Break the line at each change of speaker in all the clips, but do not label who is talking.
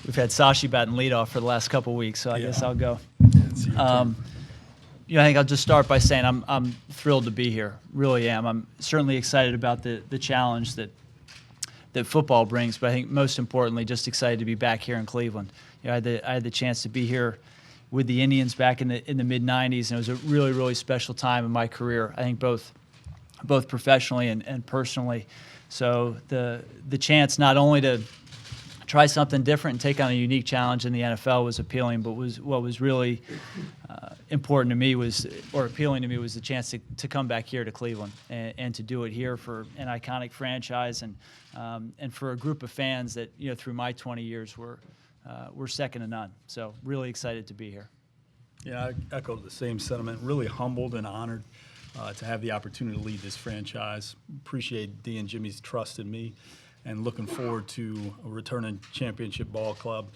we've had Sashi batting leadoff for the last couple of weeks, so I guess I'll go.
It's your turn.
I think I'll just start by saying I'm thrilled to be here. Really am. I'm certainly excited about the challenge that football brings, but I think most importantly, just excited to be back here in Cleveland. I had the chance to be here with the Indians back in the mid '90s, and it was a really, really special time in my career. I think both professionally and personally. So the chance not only to try something different and take on a unique challenge in the NFL was appealing, but what was really important to me appealing to me was the chance to come back here to Cleveland and to do it here for an iconic franchise and for a group of fans that through my 20 years were second to none. So really excited to be here.
Yeah, I echo the same sentiment. Really humbled and honored to have the opportunity to lead this franchise. Appreciate Dee and Jimmy's trust in me, and looking forward to a returning championship ball club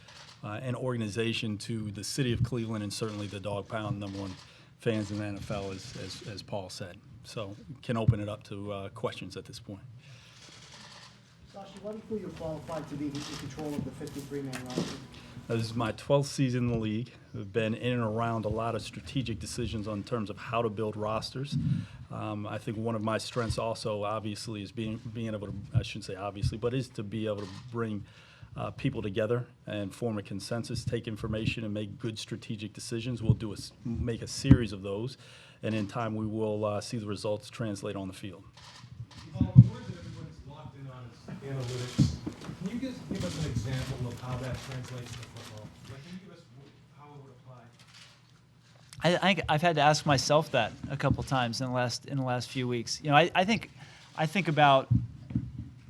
and organization to the city of Cleveland, and certainly the Dog Pound #1 fans in the NFL, as Paul said. So can open it up to questions at this point.
Sashi, why do you feel you're qualified to be in control of the 53-man roster?
This is my 12th season in the league. I've been in and around a lot of strategic decisions on terms of how to build rosters. I think one of my strengths also, obviously, is being able to, I shouldn't say obviously, but is to be able to bring people together and form a consensus, take information, and make good strategic decisions. We'll make a series of those, and in time we will see the results translate on the field.
Paul, the word that everyone's locked in on is analytics. Can you just give us an example of how that translates to football? Like, can you give us how it would apply?
I've had to ask myself that a couple times in the last few weeks. I think about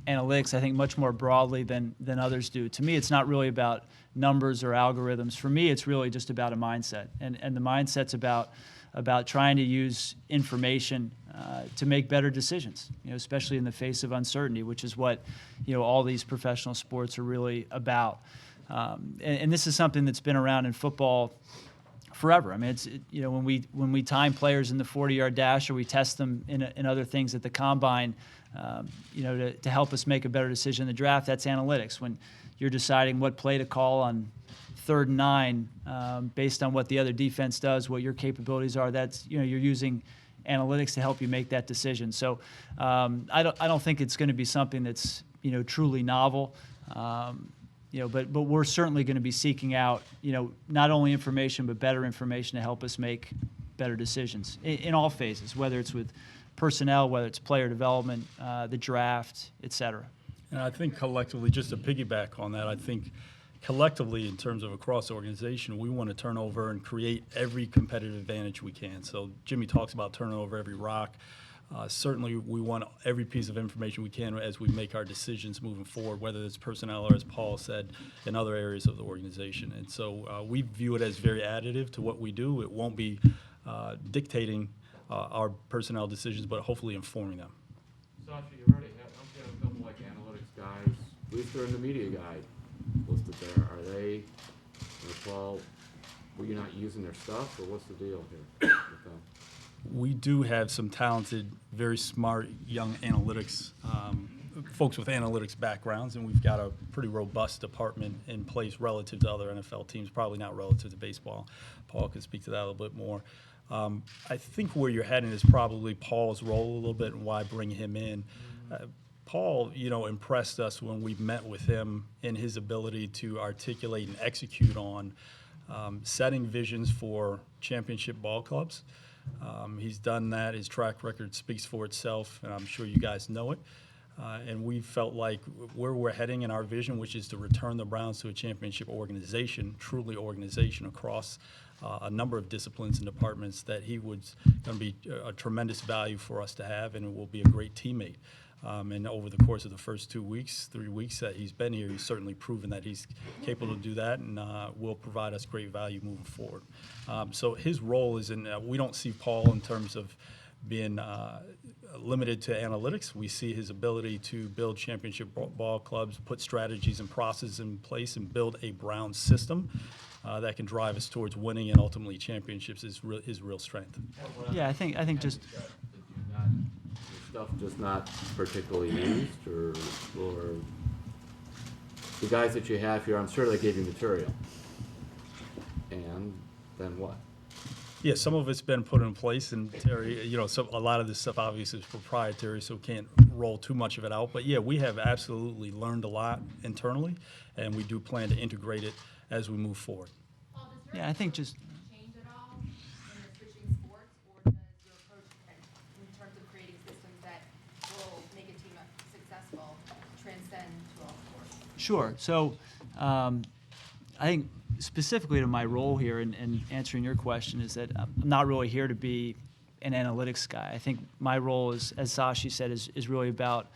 analytics, I think, much more broadly than others do. To me, it's not really about numbers or algorithms. For me, it's really just about a mindset, and the mindset's about trying to use information to make better decisions, especially in the face of uncertainty, which is what all these professional sports are really about. And this is something that's been around in football forever. I mean, when we time players in the 40-yard dash, or we test them in other things at the combine, to help us make a better decision in the draft, that's analytics. When you're deciding what play to call on 3rd and 9, based on what the other defense does, what your capabilities are, that's you're using analytics to help you make that decision. So I don't think it's going to be something that's truly novel. But we're certainly going to be seeking out, not only information, but better information to help us make better decisions in all phases, whether it's with personnel, whether it's player development, the draft, et cetera.
And I think collectively, just to piggyback on that, I think collectively, in terms of across the organization, we want to turn over and create every competitive advantage we can. So Jimmy talks about turning over every rock. Certainly, we want every piece of information we can as we make our decisions moving forward, whether it's personnel or, as Paul said, in other areas of the organization. And so we view it as very additive to what we do. It won't be dictating our personnel decisions, but hopefully informing them.
Sashi, you already have a couple like analytics guys, at least they're in the media guide listed there. Are they, Paul, were you not using their stuff, or what's the deal here with them?
We do have some talented, very smart young analytics folks with analytics backgrounds, and we've got a pretty robust department in place relative to other NFL teams, probably not relative to baseball. Paul could speak to that a little bit more. I think where you're heading is probably Paul's role a little bit and why bring him in. Paul, impressed us when we met with him in his ability to articulate and execute on setting visions for championship ball clubs. He's done that. His track record speaks for itself, and I'm sure you guys know it. And we felt like where we're heading in our vision, which is to return the Browns to a championship organization, truly organization across a number of disciplines and departments, that he was going to be a tremendous value for us to have, and will be a great teammate. And over the course of the first 3 weeks that he's been here, he's certainly proven that he's capable to do that, and will provide us great value moving forward. So his role is we don't see Paul in terms of being limited to analytics. We see his ability to build championship ball clubs, put strategies and processes in place, and build a Brown system that can drive us towards winning and ultimately championships is his real strength.
Yeah, I think just.
Stuff just not particularly used, or the guys that you have here, I'm sure they gave you material. And then what?
Yeah, some of it's been put in place, and Terry, so a lot of this stuff obviously is proprietary, so we can't roll too much of it out. But yeah, we have absolutely learned a lot internally, and we do plan to integrate it as we move forward.
Paul, does
Yeah,
your
I think just
change at all when you're switching sports, or does your approach in terms of creating systems that will make a team successful transcend to all sports?
Sure. So I think specifically to my role here in answering your question is that I'm not really here to be an analytics guy. I think my role is, as Sashi said, is really about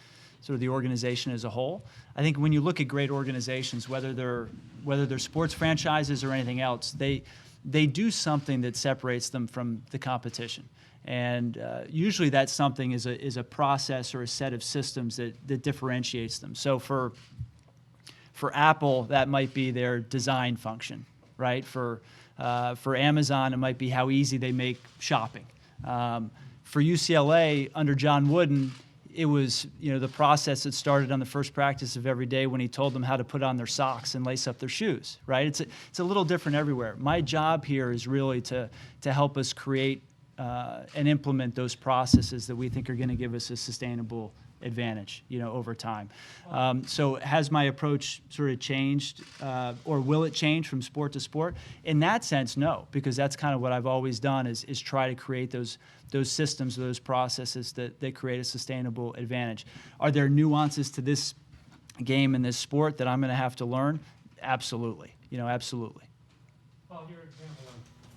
sort of the organization as a whole. I think when you look at great organizations, whether they're sports franchises or anything else, they do something that separates them from the competition. And usually that something is a process or a set of systems that differentiates them. So for Apple, that might be their design function, right? For Amazon, it might be how easy they make shopping. For UCLA, under John Wooden, it was the process that started on the first practice of every day when he told them how to put on their socks and lace up their shoes, right? It's a little different everywhere. My job here is really to help us create and implement those processes that we think are going to give us a sustainable advantage, over time. So has my approach sort of changed, or will it change from sport to sport? In that sense, no, because that's kind of what I've always done is try to create those systems, those processes that create a sustainable advantage. Are there nuances to this game and this sport that I'm going to have to learn? Absolutely, absolutely.
Well, your example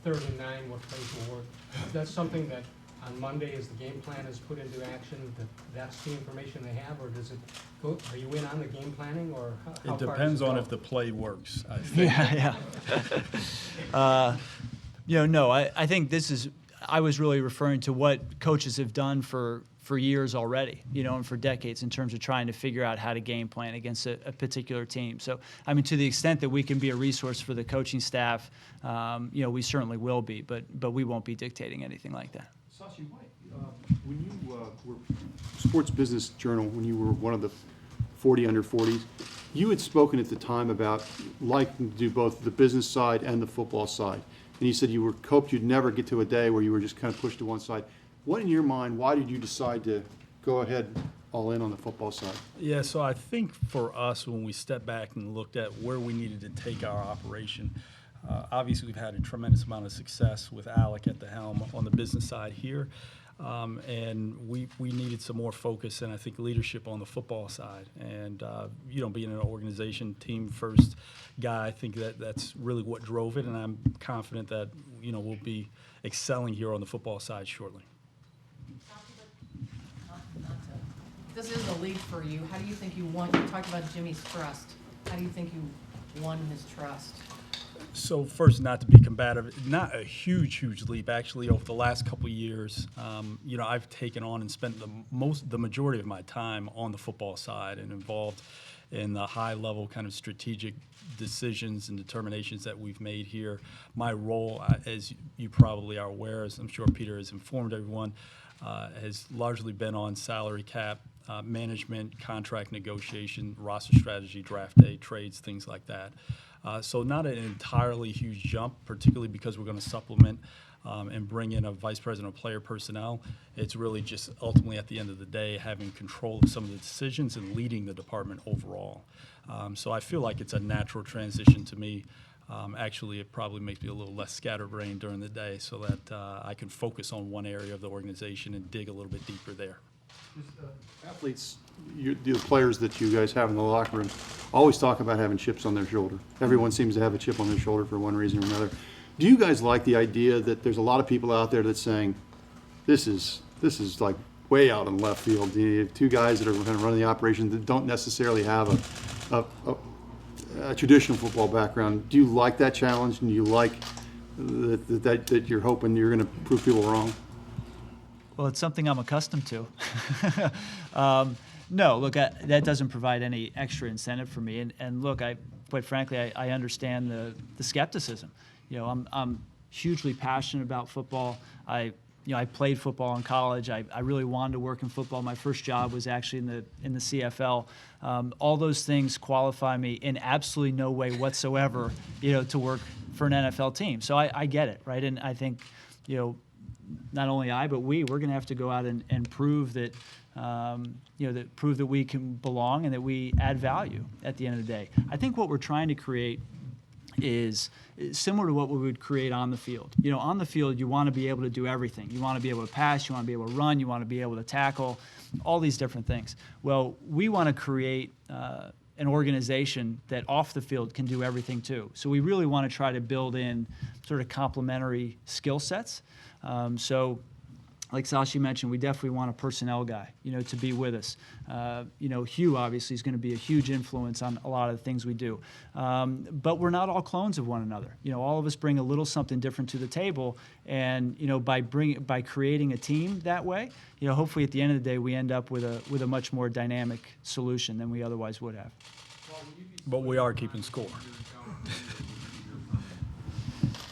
on 3rd and 9, what plays will work, is that something that on Monday, as the game plan is put into action, that's the information they have, or does it go, are you in on the game planning, or how
It
far
depends
does it
on
go?
if the play works, I think.
Yeah. No, I think I was really referring to what coaches have done for years already, and for decades in terms of trying to figure out how to game plan against a particular team. So, I mean, to the extent that we can be a resource for the coaching staff, we certainly will be, but we won't be dictating anything like that.
Sashi, when you were Sports Business Journal, when you were one of the 40 under 40s, you had spoken at the time about liking to do both the business side and the football side. And you said you hoped you'd never get to a day where you were just kind of pushed to one side. What, in your mind, why did you decide to go ahead all in on the football side?
Yeah, so I think for us, when we stepped back and looked at where we needed to take our operation, obviously we've had a tremendous amount of success with Alec at the helm on the business side here. And we needed some more focus and I think leadership on the football side. And, being an organization team first guy, I think that's really what drove it. And I'm confident that, we'll be excelling here on the football side shortly.
This is a lead for you. How do you think you won? You talked about Jimmy's trust. How do you think you won his trust?
So first, not to be combative, not a huge leap. Actually, over the last couple of years, I've taken on and spent the majority of my time on the football side and involved in the high-level kind of strategic decisions and determinations that we've made here. My role, as you probably are aware, as I'm sure Peter has informed everyone, has largely been on salary cap, management, contract negotiation, roster strategy, draft day, trades, things like that. So not an entirely huge jump, particularly because we're going to supplement and bring in a vice president of player personnel. It's really just ultimately at the end of the day having control of some of the decisions and leading the department overall. So I feel like it's a natural transition to me. Actually, it probably makes me a little less scatterbrained during the day so that I can focus on one area of the organization and dig a little bit deeper there.
Athletes, the players that you guys have in the locker room, always talk about having chips on their shoulder. Everyone seems to have a chip on their shoulder for one reason or another. Do you guys like the idea that there's a lot of people out there that's saying, this is like way out in left field? You have two guys that are going to run the operation that don't necessarily have a traditional football background. Do you like that challenge, and do you like that you're hoping you're going to prove people wrong?
Well, it's something I'm accustomed to. No, look, that doesn't provide any extra incentive for me. And look, quite frankly, I understand the skepticism. I'm hugely passionate about football. I I played football in college. I really wanted to work in football. My first job was actually in the CFL. All those things qualify me in absolutely no way whatsoever, to work for an NFL team. So I get it, right? And I think, not only I, but we're going to have to go out and prove that, prove that we can belong and that we add value at the end of the day. I think what we're trying to create is similar to what we would create on the field. On the field, you want to be able to do everything. You want to be able to pass, you want to be able to run, you want to be able to tackle, all these different things. Well, we want to create an organization that off the field can do everything too. So we really want to try to build in sort of complementary skill sets. So like Sashi mentioned, we definitely want a personnel guy, to be with us. Hugh obviously is going to be a huge influence on a lot of the things we do. But we're not all clones of one another. All of us bring a little something different to the table, and by creating a team that way, hopefully at the end of the day we end up with a much more dynamic solution than we otherwise would have.
But we are keeping score.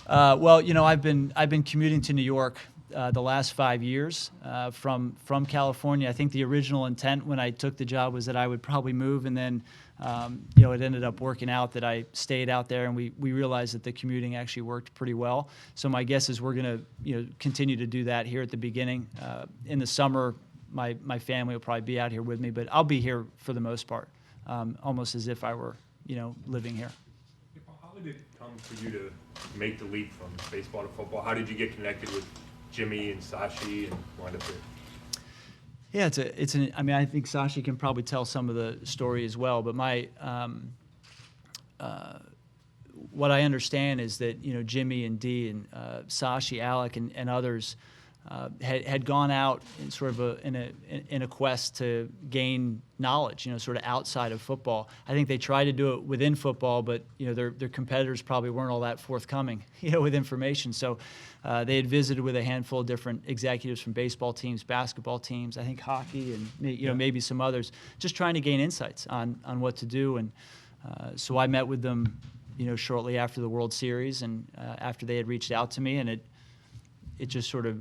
I've been commuting to New York the last 5 years from California. I think the original intent when I took the job was that I would probably move, and then it ended up working out that I stayed out there, and we realized that the commuting actually worked pretty well. So my guess is we're going to continue to do that here at the beginning. In the summer, my family will probably be out here with me, but I'll be here for the most part, almost as if I were living here.
How did it come for you to make the leap from baseball to football? How did you get connected with Jimmy and Sashi and wind up here?
Yeah, I think Sashi can probably tell some of the story as well, but what I understand is that, Jimmy and Dee and Sashi, Alec, and others had gone out in sort of in a quest to gain knowledge, sort of outside of football. I think they tried to do it within football, but their competitors probably weren't all that forthcoming, with information. So they had visited with a handful of different executives from baseball teams, basketball teams, I think hockey, and maybe some others, just trying to gain insights on what to do. And so I met with them, shortly after the World Series, and after they had reached out to me, and it just sort of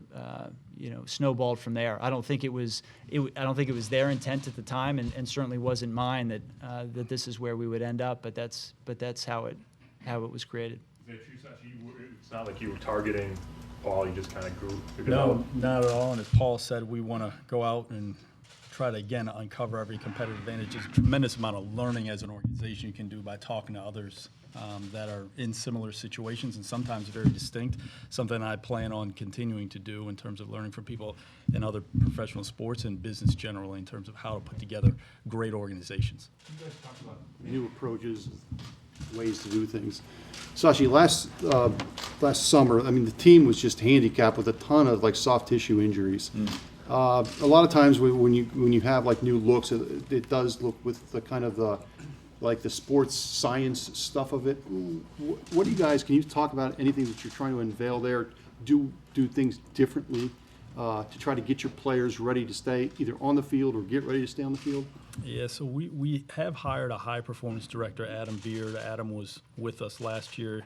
snowballed from there. I don't think it was their intent at the time, and certainly wasn't mine that this is where we would end up. But that's how it was created.
Is that true, Sashi? It's not like you were targeting Paul. You just kind of grew.
No, not at all. And as Paul said, we want to go out and try to, again, uncover every competitive advantage. There's a tremendous amount of learning as an organization you can do by talking to others that are in similar situations, and sometimes very distinct, something I plan on continuing to do in terms of learning from people in other professional sports and business generally in terms of how to put together great organizations.
You guys talk about new approaches, ways to do things. Sashi, last summer, the team was just handicapped with a ton of soft tissue injuries. A lot of times when you have new looks, it does look with the kind of the sports science stuff of it. What do you guys, can you talk about anything that you're trying to unveil there? Do things differently to try to get your players ready to stay either on the field or get ready to stay on the field?
Yeah, so we have hired a high-performance director, Adam Beard. Adam was with us last year.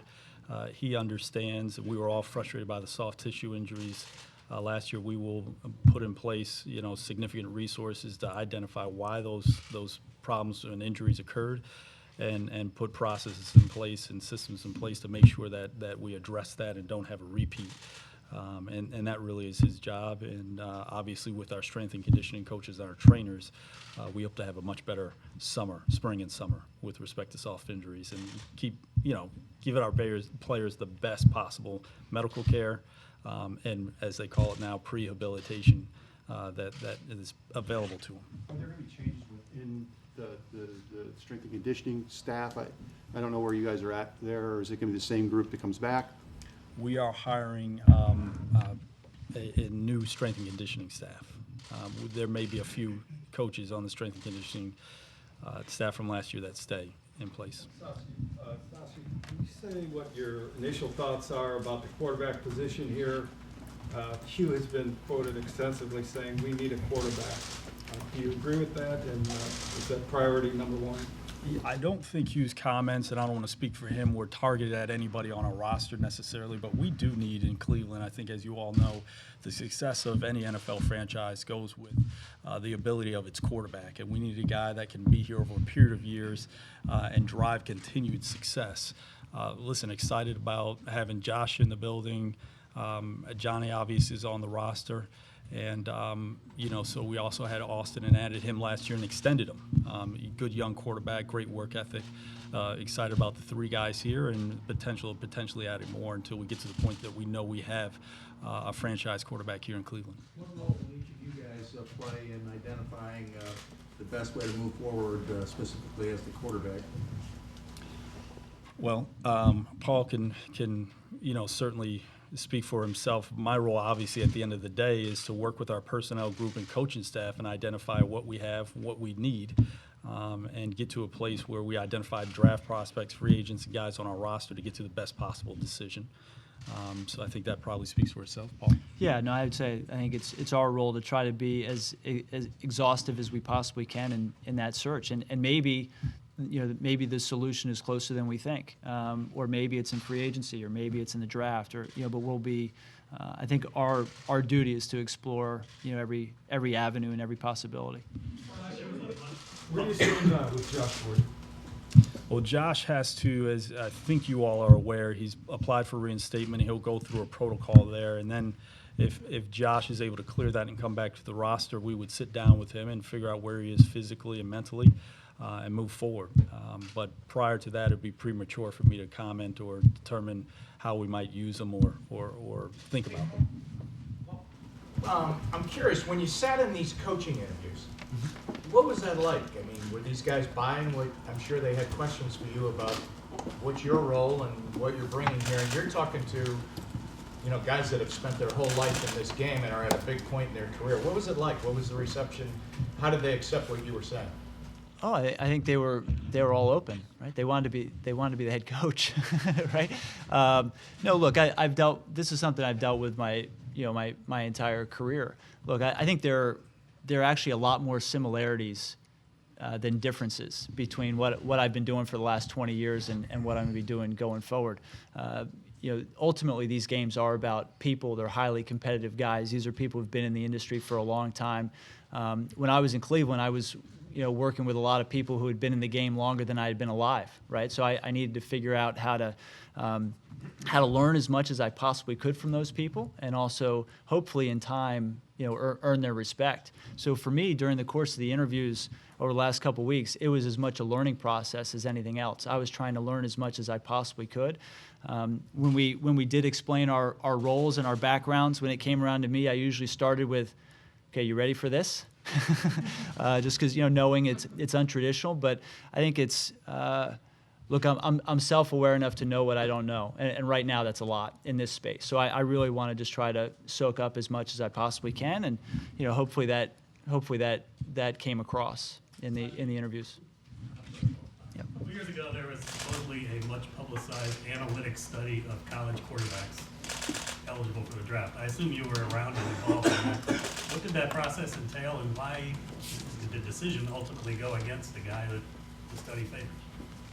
He understands that we were all frustrated by the soft tissue injuries. Last year, we will put in place, significant resources to identify why those problems and injuries occurred, and put processes in place and systems in place to make sure that we address that and don't have a repeat. And that really is his job. And obviously, with our strength and conditioning coaches and our trainers, we hope to have a much better spring and summer with respect to soft injuries, and giving our players the best possible medical care. And as they call it now, prehabilitation that is available to them.
Are there going to be changes within the strength and conditioning staff? I don't know where you guys are at there, or is it going to be the same group that comes back?
We are hiring a new strength and conditioning staff. There may be a few coaches on the strength and conditioning staff from last year that stay in place.
Sashi, can you say what your initial thoughts are about the quarterback position here? Hugh has been quoted extensively saying we need a quarterback. Do you agree with that, and is that priority number one?
I don't think Hugh's comments, and I don't want to speak for him, were targeted at anybody on our roster necessarily, but we do need in Cleveland, I think as you all know, the success of any NFL franchise goes with the ability of its quarterback, and we need a guy that can be here over a period of years and drive continued success. Listen, excited about having Josh in the building. Johnny obviously is on the roster. And, so we also had Austin and added him last year and extended him. Good young quarterback, great work ethic. Excited about the three guys here and potentially adding more until we get to the point that we know we have a franchise quarterback here in Cleveland.
What role will each of you guys play in identifying the best way to move forward, specifically as the quarterback?
Well, Paul can certainly speak for himself. My role, obviously, at the end of the day, is to work with our personnel group and coaching staff and identify what we have, what we need, and get to a place where we identify draft prospects, free agents, and guys on our roster to get to the best possible decision. So I think that probably speaks for itself, Paul.
Yeah, no, I would say I think it's our role to try to be as exhaustive as we possibly can in that search, and maybe. Maybe the solution is closer than we think, or maybe it's in free agency, or maybe it's in the draft, or but we'll be. I think our duty is to explore every avenue and every possibility.
Where do you stand with Josh Gordon?
Well, Josh has to, as I think you all are aware, he's applied for reinstatement. He'll go through a protocol there, and then if Josh is able to clear that and come back to the roster, we would sit down with him and figure out where he is physically and mentally. And move forward. But prior to that, it would be premature for me to comment or determine how we might use them or think about them.
I'm curious, when you sat in these coaching interviews, what was that like? I mean, were these guys buying what, I'm sure they had questions for you about what's your role and what you're bringing here, and you're talking to guys that have spent their whole life in this game and are at a big point in their career. What was it like? What was the reception? How did they accept what you were saying?
Oh, I think they were all open, right? They wanted to be the head coach, right? No, look, this is something I've dealt with my entire career. Look, I think there are actually a lot more similarities than differences between what I've been doing for the last 20 years and what I'm going to be doing going forward. Ultimately, these games are about people. They're highly competitive guys. These are people who've been in the industry for a long time. When I was in Cleveland, I was working with a lot of people who had been in the game longer than I had been alive, right? So I needed to figure out how to learn as much as I possibly could from those people, and also hopefully in time, earn their respect. So for me, during the course of the interviews over the last couple of weeks, it was as much a learning process as anything else. I was trying to learn as much as I possibly could. When we did explain our roles and our backgrounds, when it came around to me, I usually started with, "Okay, you ready for this?" Just because knowing it's untraditional, but I think it's look, I'm self-aware enough to know what I don't know, and right now that's a lot in this space. So I really want to just try to soak up as much as I possibly can, and hopefully that came across in the interviews.
A couple years ago, there was supposedly a much publicized analytics study of college quarterbacks eligible for the draft. I assume you were around and involved in that. What did that process entail, and why did the decision ultimately go against the guy that the study favored?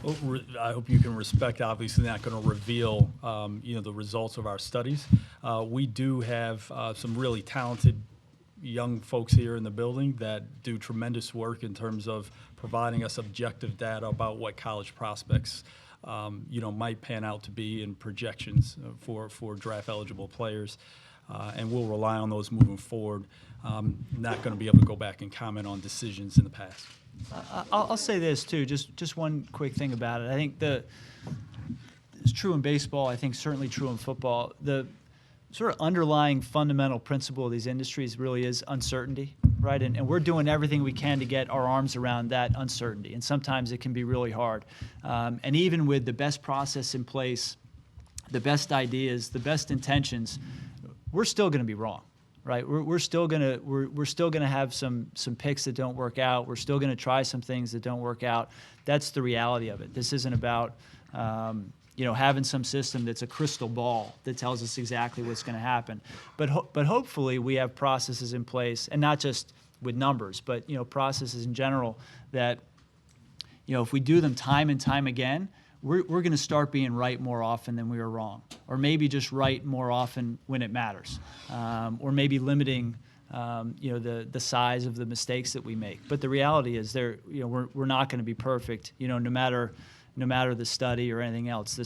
Well, I hope you can respect, obviously not going to reveal, the results of our studies. We do have some really talented young folks here in the building that do tremendous work in terms of providing us objective data about what college prospects might pan out to be in projections for draft eligible players, and we'll rely on those moving forward. Not going to be able to go back and comment on decisions in the past.
I'll say this too, just one quick thing about it. I think it's true in baseball. I think certainly true in football. The sort of underlying fundamental principle of these industries really is uncertainty, right? And we're doing everything we can to get our arms around that uncertainty. And sometimes it can be really hard. And even with the best process in place, the best ideas, the best intentions, we're still going to be wrong, right? We're still gonna have some picks that don't work out. We're still going to try some things that don't work out. That's the reality of it. This isn't about having some system that's a crystal ball that tells us exactly what's going to happen. But hopefully we have processes in place, and not just with numbers, but processes in general that if we do them time and time again, we're going to start being right more often than we are wrong, or maybe just right more often when it matters, or maybe limiting the size of the mistakes that we make. But the reality is, we're not going to be perfect, no matter the study or anything else.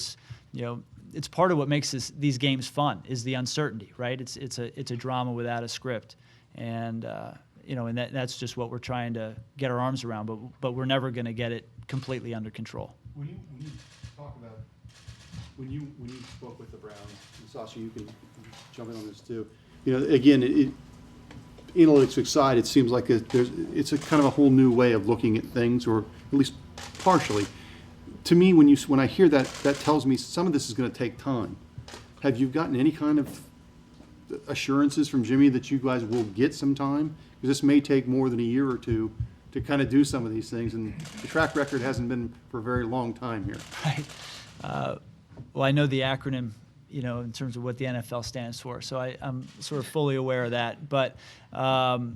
It's part of what makes these games fun is the uncertainty, right? It's a drama without a script, and that's just what we're trying to get our arms around. But we're never going to get it completely under control.
When you talk about when you spoke with the Browns, and Sashi, you can jump in on this too. Again, analytics aside, it seems like it's a kind of a whole new way of looking at things, or at least partially. To me, when I hear that, that tells me some of this is going to take time. Have you gotten any kind of assurances from Jimmy that you guys will get some time? Because this may take more than a year or two to kind of do some of these things, and the track record hasn't been for a very long time here.
Right. Well, I know the acronym, in terms of what the NFL stands for, so I'm sort of fully aware of that. But no,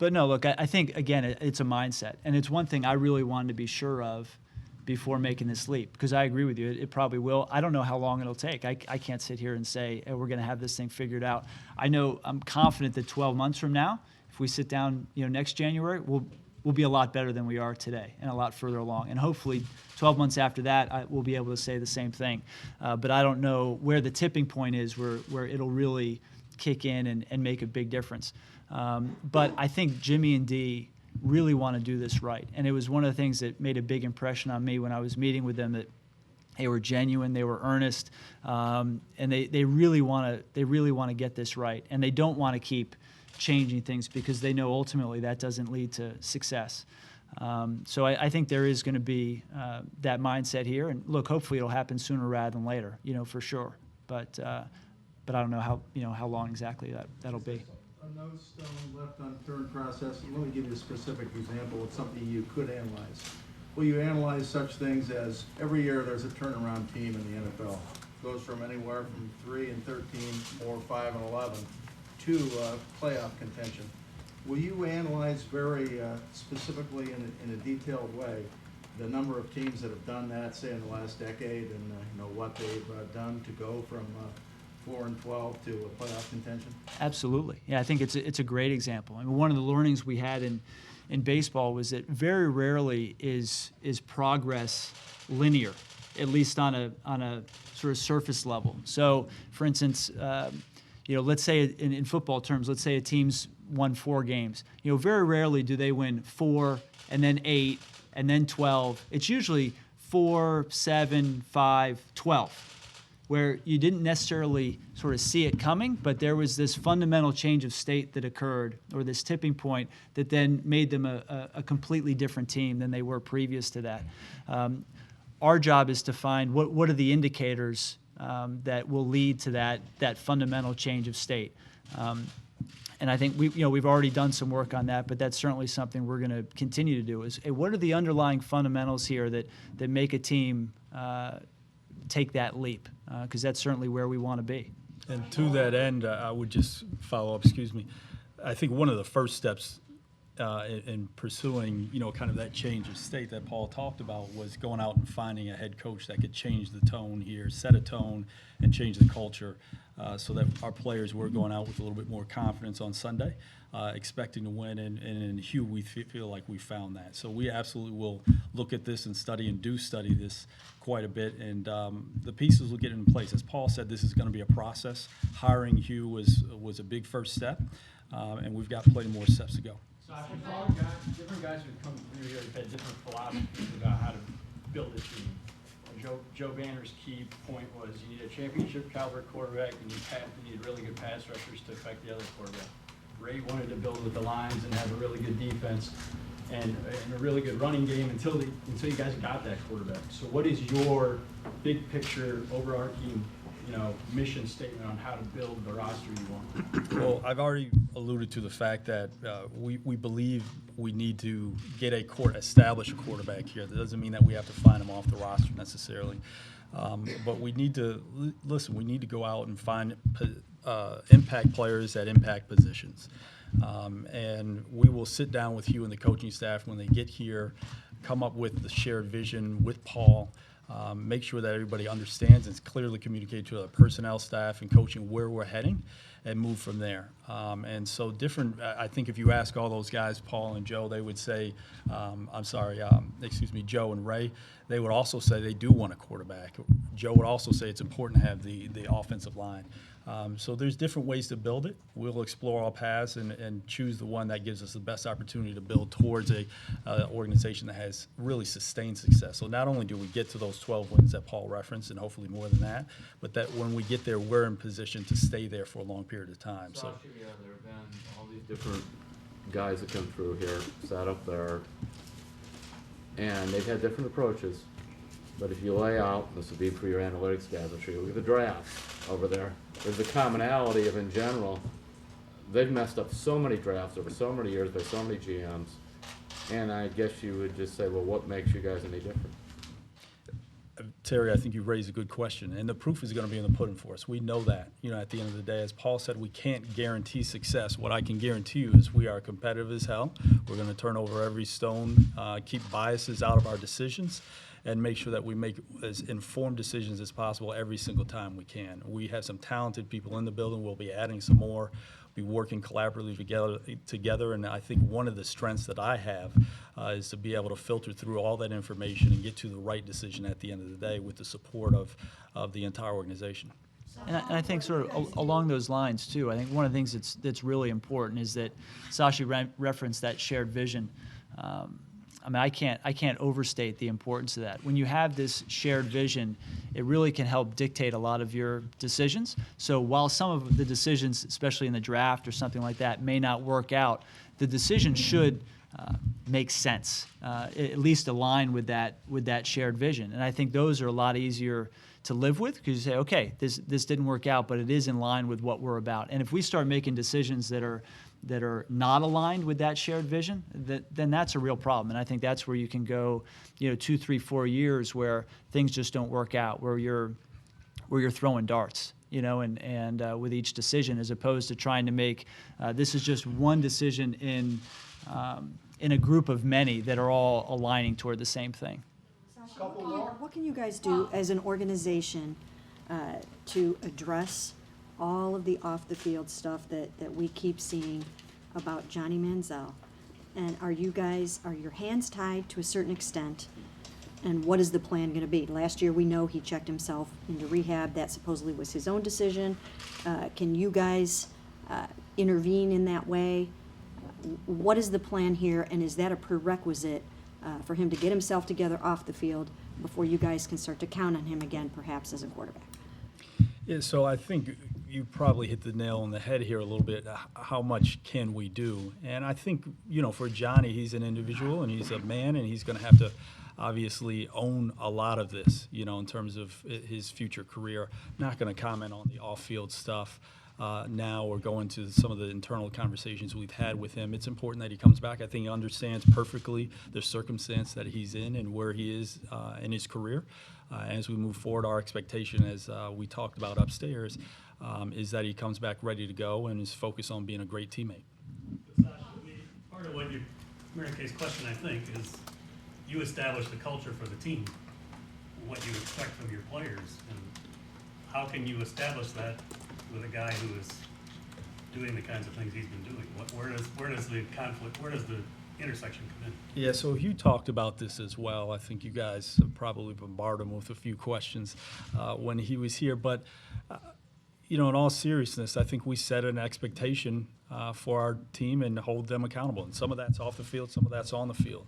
look, I think, again, it's a mindset. And it's one thing I really wanted to be sure of before making this leap, because I agree with you, it probably will. I don't know how long it'll take. I can't sit here and say, hey, we're going to have this thing figured out. I'm confident that 12 months from now, if we sit down, next January, we'll be a lot better than we are today and a lot further along. And hopefully 12 months after that, we'll be able to say the same thing. But I don't know where the tipping point is where it'll really kick in and make a big difference. But I think Jimmy and Dee really want to do this right. And it was one of the things that made a big impression on me when I was meeting with them, that they were genuine, they were earnest, and they really want to get this right. And they don't want to keep changing things because they know ultimately that doesn't lead to success. So I think there is going to be that mindset here. And look, hopefully it'll happen sooner rather than later, for sure. But I don't know how long exactly that'll be.
A no stone left unturned process. Let me give you a specific example of something you could analyze. Well, you analyze such things as every year there's a turnaround team in the NFL. Goes from anywhere from 3-13 or 5-11 to playoff contention. Will you analyze very specifically in a detailed way the number of teams that have done that, say in the last decade, and what they've done to go from 4-12 to a playoff contention?
Absolutely. Yeah, I think it's a great example. I mean, one of the learnings we had in baseball was that very rarely is progress linear, at least on a sort of surface level. So, for instance, let's say in football terms, let's say a team's won 4 games. Very rarely do they win 4 and then 8 and then 12. It's usually 4, 7, 5, 12. Where you didn't necessarily sort of see it coming, but there was this fundamental change of state that occurred, or this tipping point that then made them a completely different team than they were previous to that. Our job is to find what are the indicators that will lead to that fundamental change of state. And I think we've already done some work on that, but that's certainly something we're going to continue to do. Is what are the underlying fundamentals here that make a team take that leap? Because that's certainly where we want to be.
And to that end, I would just follow up, I think one of the first steps in pursuing, kind of that change of state that Paul talked about was going out and finding a head coach that could change the tone here, set a tone, and change the culture so that our players were going out with a little bit more confidence on Sunday, expecting to win. And in Hugh, we feel like we found that. So we absolutely will look at this and do study this quite a bit, and the pieces will get in place. As Paul said, this is going to be a process. Hiring Hugh was a big first step, and we've got plenty more steps to go.
Different guys who've come through here have had different philosophies about how to build a team. Joe Banner's key point was you need a championship caliber quarterback, and you need really good pass rushers to affect the other quarterback. Ray wanted to build with the lines and have a really good defense and a really good running game until you guys got that quarterback. So what is your big picture, overarching mission statement on how to build the roster you want?
Well, I've already alluded to the fact that we believe we need to establish a quarterback here. That doesn't mean that we have to find him off the roster necessarily. But we need to we need to go out and find impact players at impact positions. And we will sit down with Hugh and the coaching staff when they get here come up with the shared vision with Paul, make sure that everybody understands and clearly communicate to the personnel, staff, and coaching where we're heading, and move from there. And so different, I think if you ask all those guys, Paul and Joe, they would say, Joe and Ray, they would also say they do want a quarterback. Joe would also say it's important to have the offensive line. So there's different ways to build it. We'll explore all paths and choose the one that gives us the best opportunity to build towards a organization that has really sustained success. So not only do we get to those 12 wins that Paul referenced, and hopefully more than that, but that when we get there, we're in position to stay there for a long period of time. So
Yeah, there have been all these different guys that come through here, sat up there, and they've had different approaches. But if you lay out, this would be for your analytics guys, I'm sure you look at the drafts over there. There's a commonality of, in general, they've messed up so many drafts over so many years by so many GMs, and I guess you would just say, well, what makes you guys any different?
Terry, I think you raised a good question, and the proof is going to be in the pudding for us. We know that. At the end of the day, as Paul said, we can't guarantee success. What I can guarantee you is we are competitive as hell. We're going to turn over every stone, keep biases out of our decisions, and make sure that we make as informed decisions as possible every single time we can. We have some talented people in the building. We'll be adding some more. Be working collaboratively together, and I think one of the strengths that I have is to be able to filter through all that information and get to the right decision at the end of the day with the support of the entire organization.
And I think sort of along those lines too, I think one of the things that's really important is that Sashi referenced that shared vision. I can't overstate the importance of that. When you have this shared vision, it really can help dictate a lot of your decisions. So while some of the decisions, especially in the draft or something like that, may not work out, the decision should make sense, at least align with that shared vision. And I think those are a lot easier to live with because you say, okay, this didn't work out, but it is in line with what we're about. And if we start making decisions that are not aligned with that shared vision, then that's a real problem. And I think that's where you can go, 2, 3, 4 years where things just don't work out, where you're throwing darts, and with each decision, as opposed to trying to make this is just one decision in a group of many that are all aligning toward the same thing.
What can you guys do as an organization to address all of the off-the-field stuff that we keep seeing about Johnny Manziel? And are your hands tied to a certain extent? And what is the plan going to be? Last year, we know he checked himself into rehab. That supposedly was his own decision. Can you guys intervene in that way? What is the plan here, and is that a prerequisite for him to get himself together off the field before you guys can start to count on him again, perhaps as a quarterback?
Yeah, so I think you probably hit the nail on the head here a little bit. How much can we do? And I think, for Johnny, he's an individual and he's a man, and he's going to have to obviously own a lot of this, in terms of his future career. Not going to comment on the off-field stuff now or go into some of the internal conversations we've had with him. It's important that he comes back. I think he understands perfectly the circumstance that he's in and where he is in his career. As we move forward, our expectation, as we talked about upstairs, is that he comes back ready to go and is focused on being a great teammate.
Part of what Mary Kay's question, I think, is you establish the culture for the team, what you expect from your players, and how can you establish that with a guy who is doing the kinds of things he's been doing? Where does the conflict, where does the intersection come in?
Yeah, so Hugh talked about this as well. I think you guys probably bombarded him with a few questions when he was here. But, in all seriousness, I think we set an expectation for our team and hold them accountable. And some of that's off the field, some of that's on the field.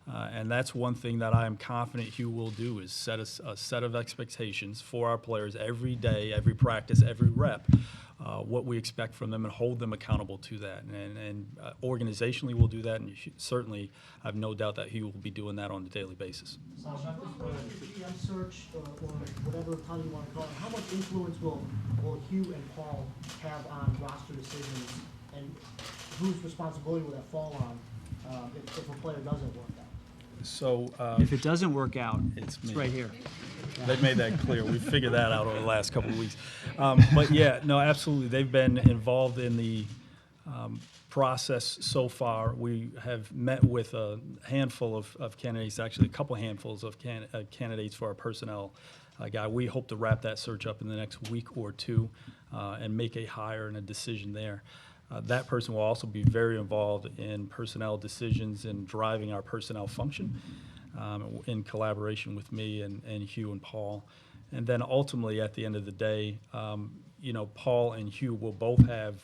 And that's one thing that I am confident Hugh will do, is set a set of expectations for our players every day, every practice, every rep, what we expect from them, and hold them accountable to that. And organizationally we'll do that, and certainly I have no doubt that he will be doing that on a daily basis.
Sasha, the GM search, or whatever title you want to call it, how much influence will Hugh and Paul have on roster decisions, and whose responsibility will that fall on if a player doesn't work out?
So
If it doesn't work out,
it's
it's
me.
right here.
They've made that clear. We figured that out over the last couple of weeks. But yeah, no, absolutely. They've been involved in the process so far. We have met with a handful of candidates, actually a couple handfuls of candidates for our personnel guy. We hope to wrap that search up in the next week or two and make a hire and a decision there. That person will also be very involved in personnel decisions and driving our personnel function in collaboration with me and Hugh and Paul. And then ultimately, at the end of the day, Paul and Hugh will both have,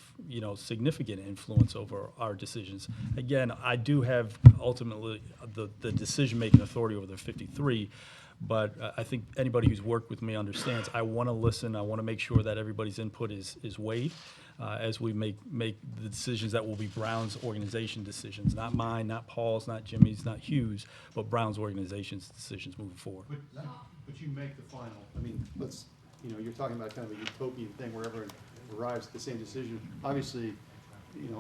significant influence over our decisions. Again, I do have ultimately the decision-making authority over the 53, but I think anybody who's worked with me understands I want to listen. I want to make sure that everybody's input is weighed as we make the decisions that will be Brown's organization decisions, not mine, not Paul's, not Jimmy's, not Hugh's, but Brown's organization's decisions moving forward.
But you make the final. I mean, you're talking about kind of a utopian thing where everyone arrives at the same decision. Obviously,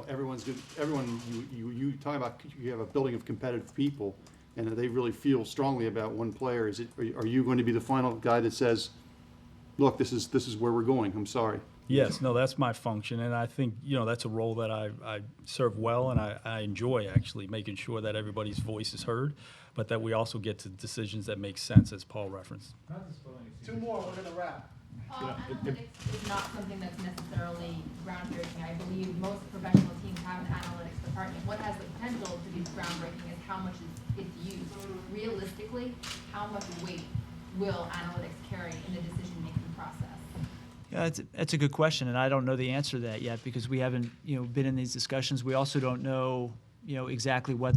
everyone's good. Everyone, you talk about, you have a building of competitive people, and they really feel strongly about one player. Are you going to be the final guy that says, look, this is where we're going? I'm sorry.
Yes, no, that's my function, and I think that's a role that I serve well, and I enjoy actually making sure that everybody's voice is heard, but that we also get to decisions that make sense, as Paul referenced.
Two more, we're gonna wrap.
Analytics is not something that's necessarily groundbreaking. I believe most professional teams have an analytics department. What has the potential to be groundbreaking is how much it's used. Realistically, how much weight will analytics carry in the decision-making process?
Yeah, that's a good question, and I don't know the answer to that yet because we haven't been in these discussions. We also don't know exactly what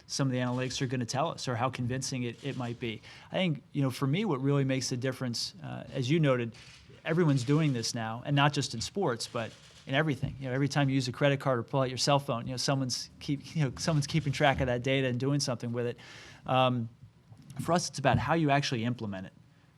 some of the analytics are going to tell us or how convincing it might be. I think for me, what really makes a difference, as you noted, everyone's doing this now, and not just in sports, but in everything. Every time you use a credit card or pull out your cell phone, someone's keeping track of that data and doing something with it. For us, it's about how you actually implement it.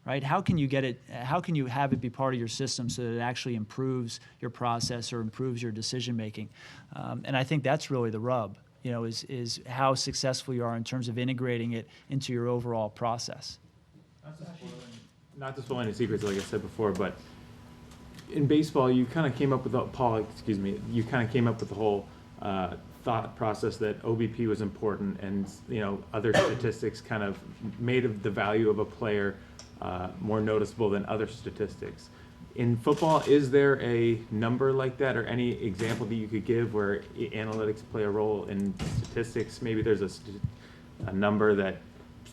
Right? How can you get it? How can you have it be part of your system so that it actually improves your process or improves your decision making? And I think that's really the rub. Is how successful you are in terms of integrating it into your overall process.
Not to spoil any secrets, like I said before, but in baseball, you kind of came up with you kind of came up with the whole thought process that OBP was important, and other statistics kind of made the value of a player more noticeable than other statistics. In football, is there a number like that, or any example that you could give where analytics play a role in statistics? Maybe there's a number that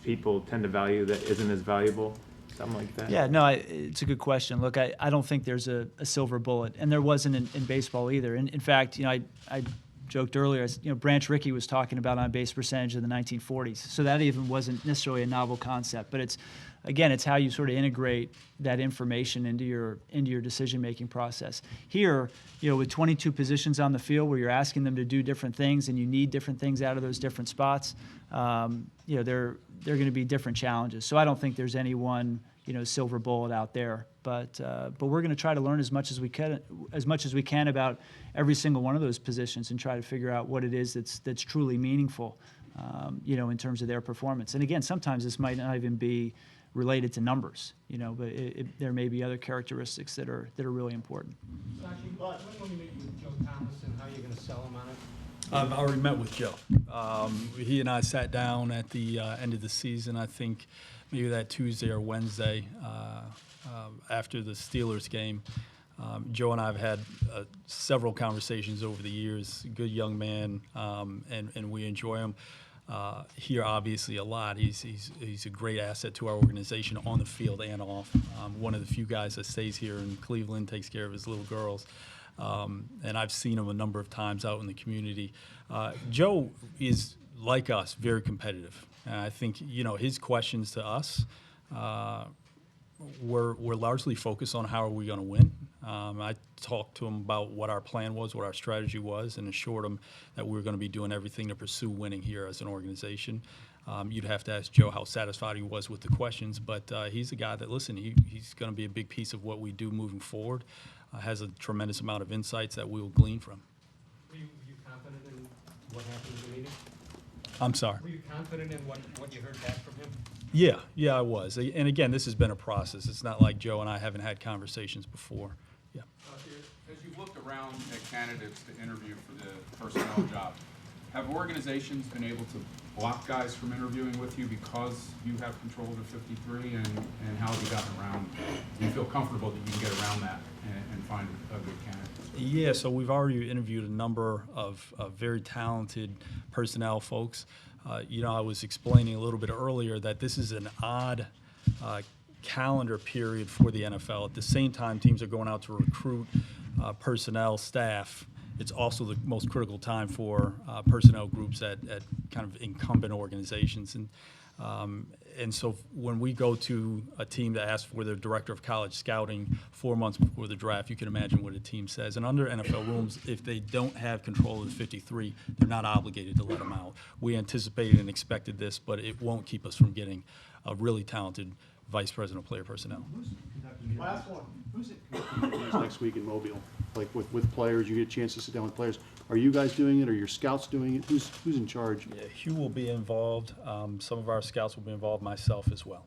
people tend to value that isn't as valuable, something like that?
Yeah, no, it's a good question. Look, I don't think there's a silver bullet, and there wasn't in baseball either. In fact, I joked earlier, Branch Rickey was talking about on-base percentage in the 1940s, so that even wasn't necessarily a novel concept, but it's how you sort of integrate that information into your decision-making process. Here, with 22 positions on the field where you're asking them to do different things and you need different things out of those different spots, they're going to be different challenges. So I don't think there's any one silver bullet out there, but we're going to try to learn as much as we can about every single one of those positions and try to figure out what it is that's truly meaningful, in terms of their performance. And again, sometimes this might not even be related to numbers, but there may be other characteristics that are really important.
Sashi, when will you meet with Joe Thomas, and how are you going to sell him on it?
I've already met with Joe. He and I sat down at the end of the season, I think maybe that Tuesday or Wednesday after the Steelers game. Joe and I have had several conversations over the years. Good young man, and we enjoy him. Here, obviously, a lot. He's a great asset to our organization on the field and off. One of the few guys that stays here in Cleveland, takes care of his little girls. And I've seen him a number of times out in the community. Joe is, like us, very competitive. And I think, his questions to us were largely focused on how are we going to win. I talked to him about what our plan was, what our strategy was, and assured him that we were going to be doing everything to pursue winning here as an organization. You'd have to ask Joe how satisfied he was with the questions, but he's a guy that, listen, he's going to be a big piece of what we do moving forward, has a tremendous amount of insights that we will glean from.
Were you confident in what happened in the meeting?
I'm sorry?
Were you confident in what you heard back from him?
Yeah, I was. And again, this has been a process. It's not like Joe and I haven't had conversations before. Yeah.
As you
look around at candidates to interview for the personnel job, have organizations been able to block guys from interviewing with you because you have control of the 53, and how have you gotten around? Do you feel comfortable that you can get around that and find a good candidate?
Yeah, so we've already interviewed a number of very talented personnel folks. You know, I was explaining a little bit earlier that this is an odd calendar period for the NFL. At the same time, teams are going out to recruit personnel staff. It's also the most critical time for personnel groups at kind of incumbent organizations. And so when we go to a team that asks for their director of college scouting 4 months before the draft, you can imagine what a team says. And under NFL rules, if they don't have control of the 53, they're not obligated to let them out. We anticipated and expected this, but it won't keep us from getting a really talented vice president of player personnel.
Last one.
Who's it conducting interviews next week in Mobile? Like with players, you get a chance to sit down with players. Are you guys doing it? Are your scouts doing it? Who's in charge?
Yeah, Hugh will be involved. Some of our scouts will be involved, myself as well.